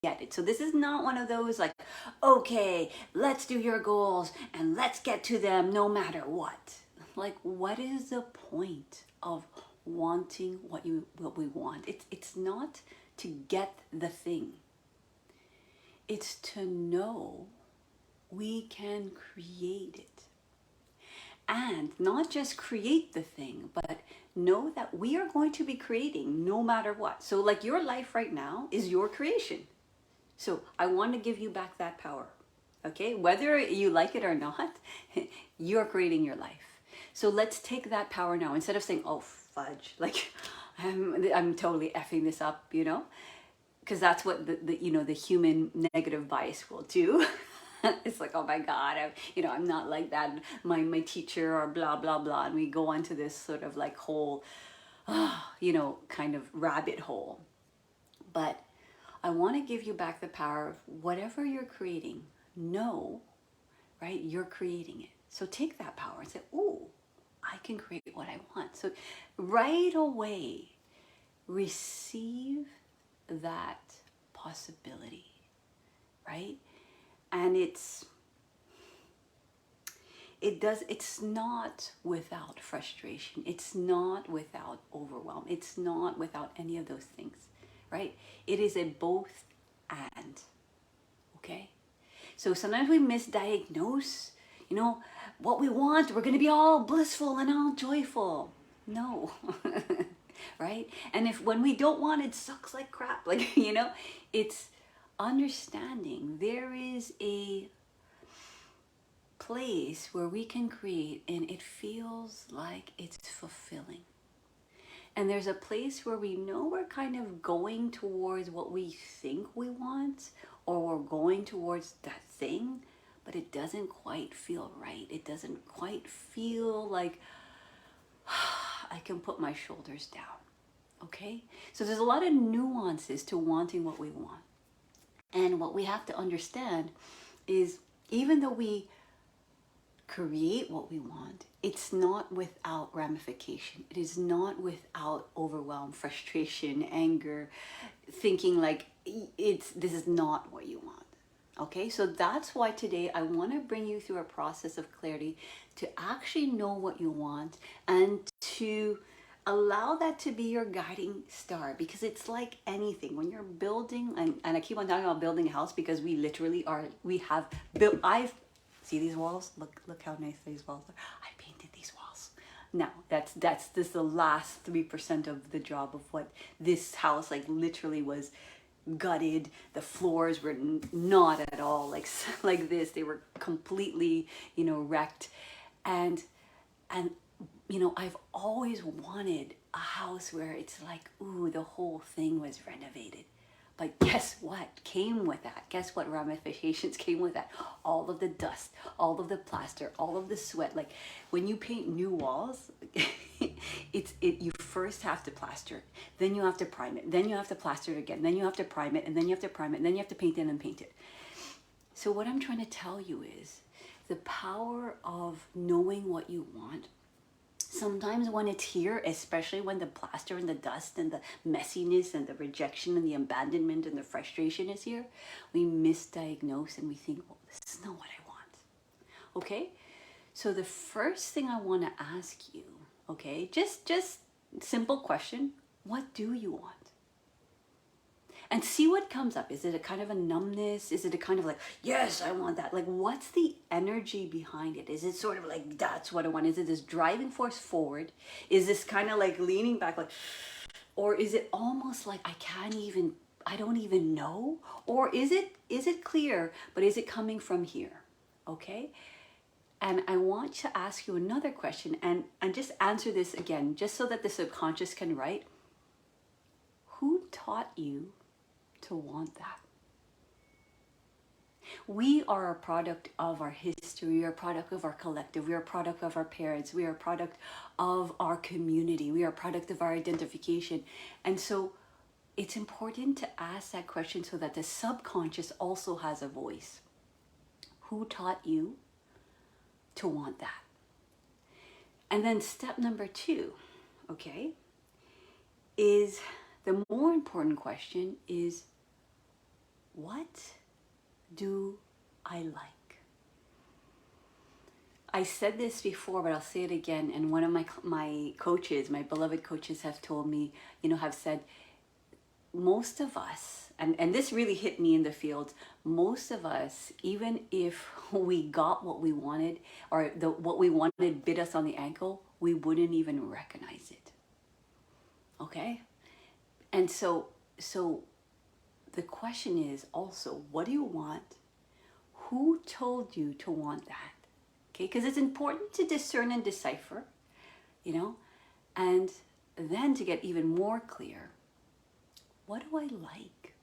get it. So this is not one of those like, okay, let's do your goals and let's get to them no matter what. Like, what is the point of wanting what we want? It's not to get the thing. It's to know we can create it. And not just create the thing, but know that we are going to be creating no matter what. So like your life right now is your creation. So I want to give you back that power. Okay? Whether you like it or not, you're creating your life. So let's take that power now. Instead of saying, oh, fudge, like I'm totally effing this up, you know? Because that's what the human negative bias will do. It's like, oh my God, I'm not like that. My teacher or blah, blah, blah. And we go onto this sort of like whole, kind of rabbit hole. But I want to give you back the power of whatever you're creating. Know, right? You're creating it. So take that power and say, oh, I can create what I want. So right away, receive that possibility, right? And it's not without frustration. It's not without overwhelm. It's not without any of those things, right? It is a both and, okay? So sometimes we misdiagnose, what we want. We're going to be all blissful and all joyful. No. Right? And when we don't want it, sucks like crap. Like, it's understanding there is a place where we can create and it feels like it's fulfilling. And there's a place where we know we're kind of going towards what we think we want, or we're going towards that thing, but it doesn't quite feel right. It doesn't quite feel like I can put my shoulders down. Okay? So there's a lot of nuances to wanting what we want. And what we have to understand is even though we create what we want, it's not without ramification. It is not without overwhelm, frustration, anger, thinking like this is not what you want. Okay, so that's why today I want to bring you through a process of clarity to actually know what you want and to allow that to be your guiding star, because it's like anything when you're building, and I keep on talking about building a house because we have built. I've see these walls, look how nice these walls are. I painted these walls. Now that's this the last 3% of the job of what this house like literally was gutted. The floors were not at all like this. They were completely wrecked. And I've always wanted a house where it's like, ooh, the whole thing was renovated. But guess what came with that? Guess what ramifications came with that? All of the dust, all of the plaster, all of the sweat. Like when you paint new walls, you first have to plaster it, then you have to prime it, then you have to plaster it again, then you have to prime it, and then you have to prime it, and then you have to paint it and paint it. So what I'm trying to tell you is the power of knowing what you want. Sometimes when it's here, especially when the plaster and the dust and the messiness and the rejection and the abandonment and the frustration is here, we misdiagnose and we think, well, this is not what I want. Okay? So the first thing I want to ask you, okay, just simple question, what do you want? And see what comes up. Is it a kind of a numbness? Is it a kind of like, yes, I want that? Like, what's the energy behind it? Is it sort of like, that's what I want? Is it this driving force forward? Is this kind of like leaning back, like, or is it almost like I don't even know? Or is it clear, but is it coming from here? Okay? And I want to ask you another question and just answer this again, just so that the subconscious can write. Who taught you to want that? We are a product of our history. We are a product of our collective. We are a product of our parents. We are a product of our community. We are a product of our identification. And so it's important to ask that question so that the subconscious also has a voice. Who taught you to want that? And then step number 2, okay, is the more important question is, what do I like? I said this before, but I'll say it again. And one of my coaches, my beloved coaches, have told me, have said, most of us, and this really hit me in the field, most of us, even if we got what we wanted, or what we wanted bit us on the ankle, we wouldn't even recognize it. Okay? And so the question is also, what do you want? Who told you to want that? Okay, because it's important to discern and decipher, and then to get even more clear. What do I like?